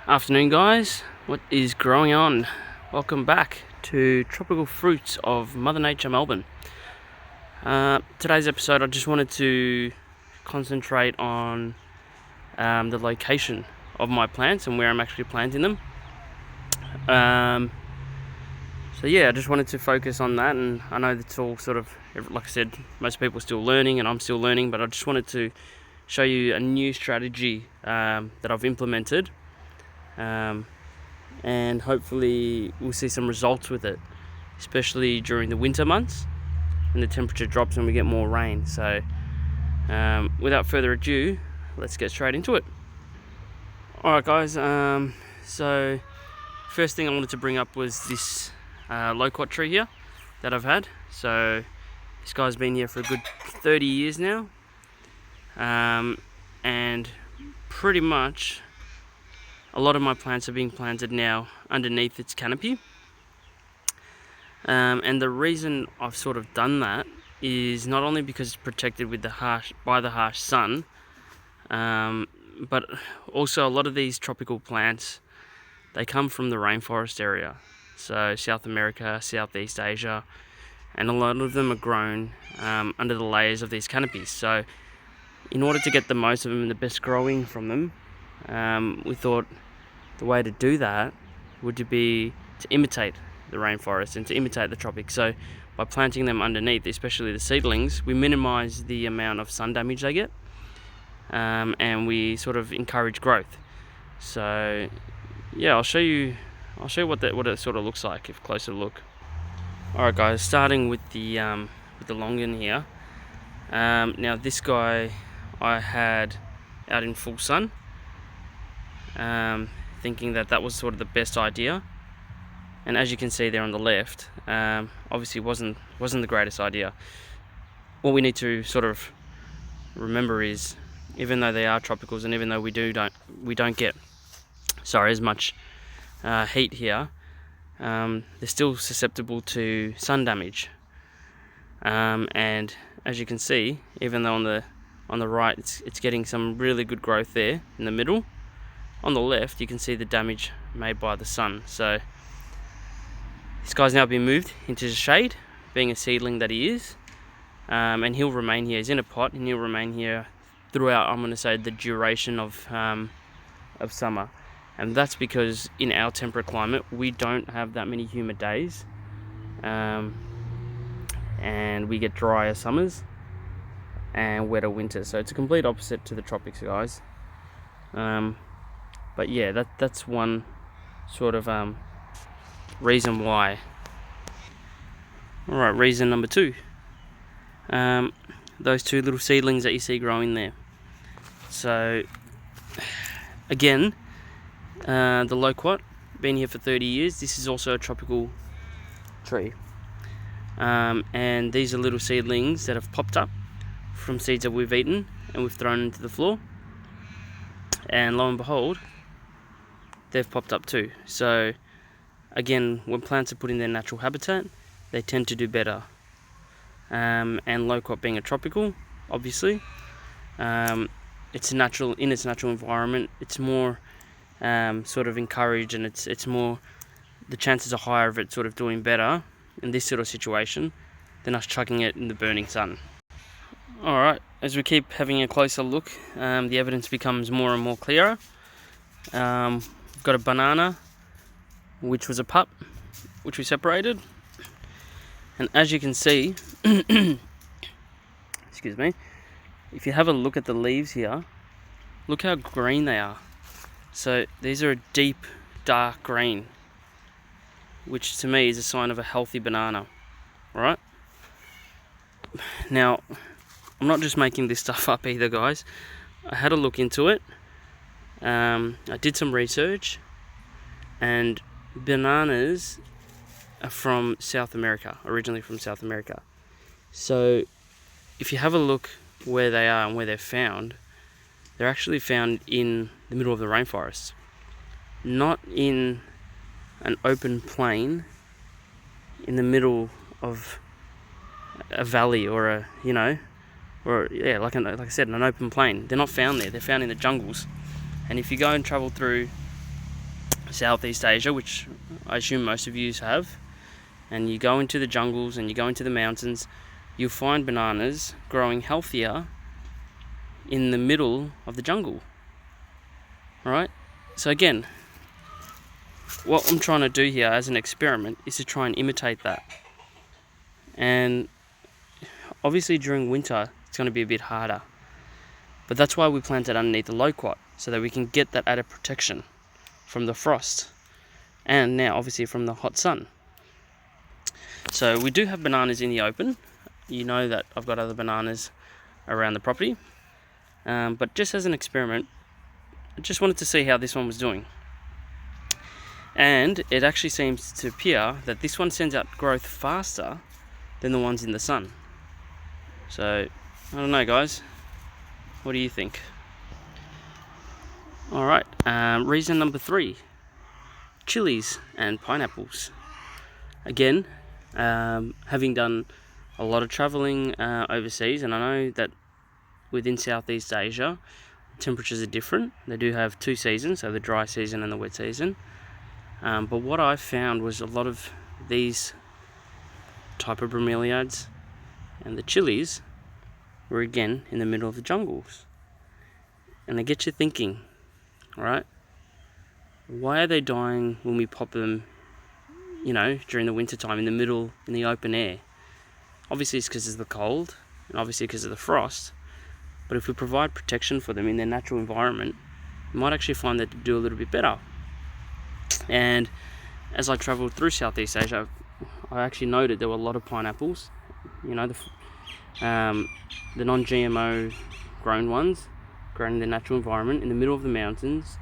Afternoon guys, what is growing on? Welcome back to Tropical Fruits of Mother Nature Melbourne. Today's episode I just wanted to concentrate on the location of my plants and where I'm actually planting them. So yeah, I just wanted to focus on that, and I know it's all sort of, like I said, most people are still learning and I'm still learning, but I just wanted to show you a new strategy that I've implemented. And hopefully we'll see some results with it, especially during the winter months and the temperature drops and we get more rain. So without further ado, let's get straight into it. Alright guys, so first thing I wanted to bring up was this loquat tree here that I've had. So this guy's been here for a good 30 years now, and pretty much a lot of my plants are being planted now underneath its canopy. And the reason I've sort of done that is not only because it's protected with the harsh sun, but also a lot of these tropical plants, they come from the rainforest area. So South America, Southeast Asia, and a lot of them are grown under the layers of these canopies. So in order to get the most of them and the best growing from them, we thought the way to do that would be to imitate the rainforest and to imitate the tropics. So by planting them underneath, especially the seedlings, we minimize the amount of sun damage they get, and we sort of encourage growth. So yeah, I'll show you what it sort of looks like if closer look. Alright guys, starting with the longan here. Now this guy I had out in full sun, thinking that was sort of the best idea, and as you can see there on the left, obviously wasn't the greatest idea. What we need to sort of remember is, even though they are tropicals and even though we don't get as much heat here, they're still susceptible to sun damage, and as you can see, even though on the right it's getting some really good growth there in the middle, on the left you can see the damage made by the sun. So this guy's now been moved into the shade, being a seedling that he is, and he'll remain here. He's in a pot and he'll remain here throughout, I'm going to say, the duration of summer. And that's because in our temperate climate we don't have that many humid days, and we get drier summers and wetter winters. So it's a complete opposite to the tropics, guys. But yeah, that's one sort of reason why. Alright, reason number two. Those two little seedlings that you see growing there. So again, the loquat, been here for 30 years. This is also a tropical tree. And these are little seedlings that have popped up from seeds that we've eaten and we've thrown into the floor. And lo and behold, they've popped up too. So again, when plants are put in their natural habitat, they tend to do better. And loquat being a tropical, obviously, it's natural in its natural environment. It's more sort of encouraged, and it's more, the chances are higher of it sort of doing better in this sort of situation than us chucking it in the burning sun. Alright, as we keep having a closer look, the evidence becomes more and more clearer. We've got a banana, which was a pup, which we separated. And as you can see, excuse me, if you have a look at the leaves here, look how green they are. So these are a deep, dark green, which to me is a sign of a healthy banana. Alright? Now, I'm not just making this stuff up either, guys. I had a look into it. I did some research, and bananas are from South America, originally from South America. So if you have a look where they are and where they're found, they're actually found in the middle of the rainforest, not in an open plain in the middle of a valley or like I said, an open plain. They're not found there. They're found in the jungles. And if you go and travel through Southeast Asia, which I assume most of you have, and you go into the jungles and you go into the mountains, you'll find bananas growing healthier in the middle of the jungle. Alright, so again, what I'm trying to do here as an experiment is to try and imitate that. And obviously during winter it's going to be a bit harder, but that's why we planted underneath the loquat, so that we can get that added protection from the frost, and now obviously from the hot sun. So we do have bananas in the open. You know that I've got other bananas around the property, but just as an experiment, I just wanted to see how this one was doing. And it actually seems to appear that this one sends out growth faster than the ones in the sun. So I don't know, guys, what do you think? Alright, reason number 3, chilies and pineapples. Again, having done a lot of travelling overseas, and I know that within Southeast Asia temperatures are different. They do have 2 seasons, so the dry season and the wet season. But what I found was a lot of these type of bromeliads and the chilies were again in the middle of the jungles. And they get you thinking, right? Why are they dying when we pop them, you know, during the winter time in the middle, in the open air? Obviously it's because of the cold, and obviously because of the frost. But if we provide protection for them in their natural environment, you might actually find that they do a little bit better. And as I travelled through Southeast Asia, I actually noted there were a lot of pineapples, you know, the non-GMO grown ones, grown in the natural environment, in the middle of the mountains,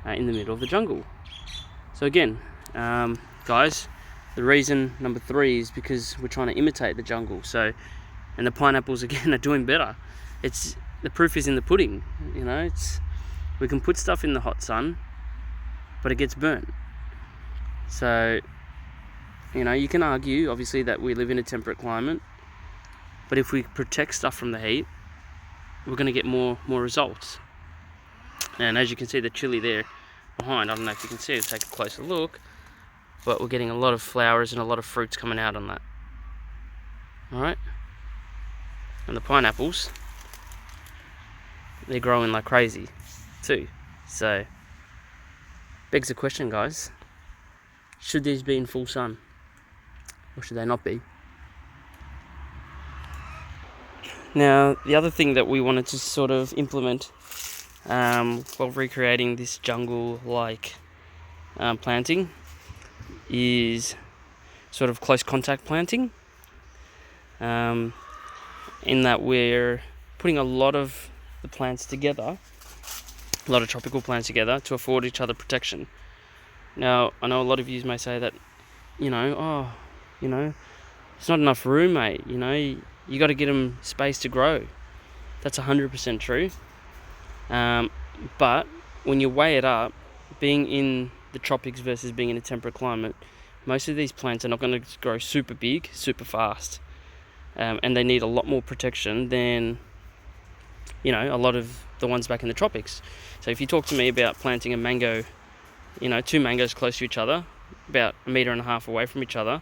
in the middle of the jungle. So again, guys, the reason number 3 is because we're trying to imitate the jungle. So, and the pineapples again are doing better. It's the proof is in the pudding. You know, we can put stuff in the hot sun, but it gets burnt. So, you know, you can argue obviously that we live in a temperate climate, but if we protect stuff from the heat, we're going to get more results. And as you can see, the chili there behind, I don't know if you can see it, take a closer look, but we're getting a lot of flowers and a lot of fruits coming out on that. Alright, and the pineapples, they're growing like crazy too. So begs the question, guys, should these be in full sun or should they not be? Now the other thing that we wanted to sort of implement while recreating this jungle like planting is sort of close contact planting, in that we're putting a lot of the plants together, a lot of tropical plants together to afford each other protection. Now I know a lot of you may say that, you know, it's not enough room, mate, you know, you got to get them space to grow. That's 100% true. But when you weigh it up, being in the tropics versus being in a temperate climate, most of these plants are not going to grow super big, super fast, and they need a lot more protection than, you know, a lot of the ones back in the tropics. So if you talk to me about planting a mango, you know, 2 mangoes close to each other, about 1.5 meters away from each other,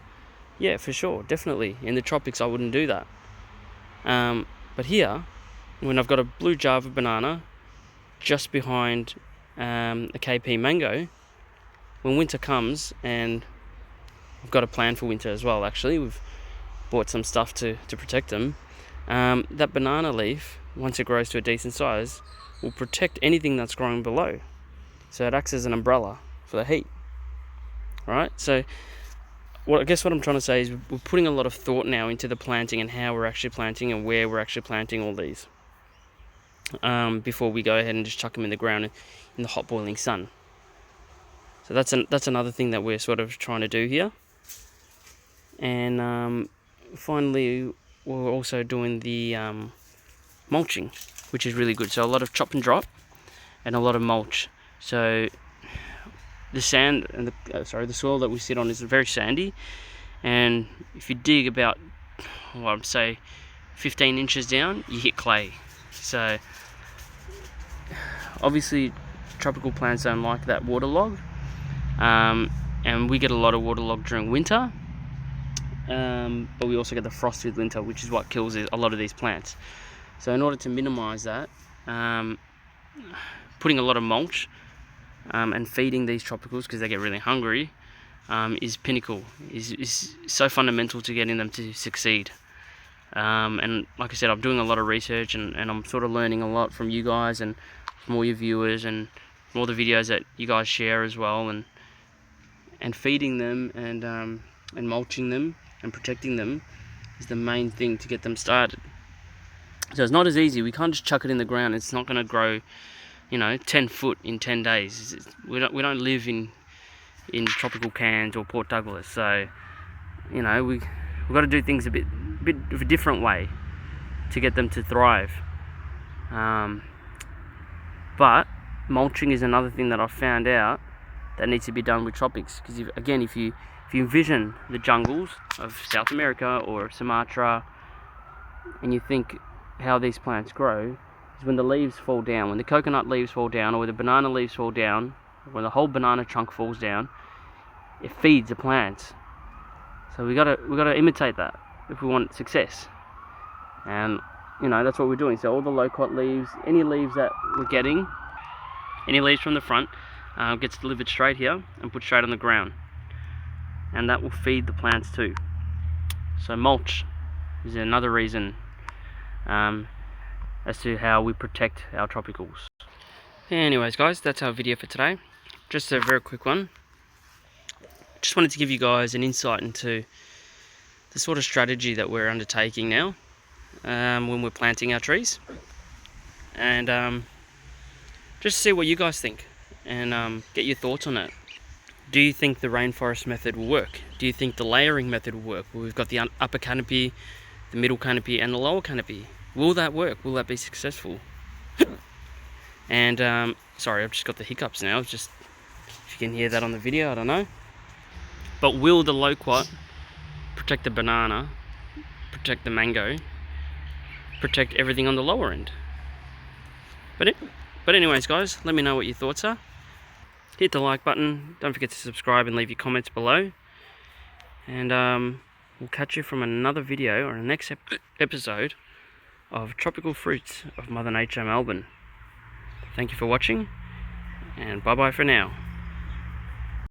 yeah, for sure, definitely. In the tropics I wouldn't do that. But here, when I've got a blue Java banana just behind a KP mango, when winter comes, and I've got a plan for winter as well actually, we've bought some stuff to protect them, that banana leaf, once it grows to a decent size, will protect anything that's growing below. So it acts as an umbrella for the heat. Right? So I guess what I'm trying to say is we're putting a lot of thought now into the planting and how we're actually planting and where we're actually planting all these, before we go ahead and just chuck them in the ground in the hot boiling sun. So that's another thing that we're sort of trying to do here. And finally, we're also doing the mulching, which is really good. So a lot of chop and drop and a lot of mulch. So the sand and the soil that we sit on is very sandy, and if you dig about, well, I'd say 15 inches down, you hit clay. So obviously tropical plants don't like that waterlog, and we get a lot of waterlogged during winter, but we also get the frost with winter, which is what kills a lot of these plants. So in order to minimize that, putting a lot of mulch and feeding these tropicals, because they get really hungry, is pinnacle, is so fundamental to getting them to succeed. And like I said, I'm doing a lot of research, and I'm sort of learning a lot from you guys and from all your viewers and from all the videos that you guys share as well, and feeding them and mulching them and protecting them is the main thing to get them started. So it's not as easy. We can't just chuck it in the ground. It's not going to grow, 10 foot in 10 days. We don't live in tropical Cairns or Port Douglas, so we've got to do things a bit of a different way to get them to thrive. But mulching is another thing that I've found out that needs to be done with tropics, because if you envision the jungles of South America or Sumatra, and you think how these plants grow, is when the leaves fall down, when the coconut leaves fall down, or when the banana leaves fall down, when the whole banana trunk falls down, it feeds the plants. So we gotta imitate that if we want success. And that's what we're doing. So all the loquat leaves, any leaves that we're getting, any leaves from the front, gets delivered straight here and put straight on the ground, and that will feed the plants too. So mulch is another reason as to how we protect our tropicals. Anyways guys, that's our video for today. Just a very quick one. Just wanted to give you guys an insight into the sort of strategy that we're undertaking now when we're planting our trees, and just see what you guys think and get your thoughts on it. Do you think the rainforest method will work? Do you think the layering method will work? Well, we've got the upper canopy, the middle canopy and the lower canopy. Will that work? Will that be successful? And sorry, I've just got the hiccups now. It's just, if you can hear that on the video, I don't know. But will the loquat protect the banana, protect the mango, protect everything on the lower end? But anyways guys, let me know what your thoughts are. Hit the like button, don't forget to subscribe and leave your comments below. And we'll catch you from another video or the next episode of Tropical Fruits of Mother Nature Melbourne. Thank you for watching, and bye bye for now.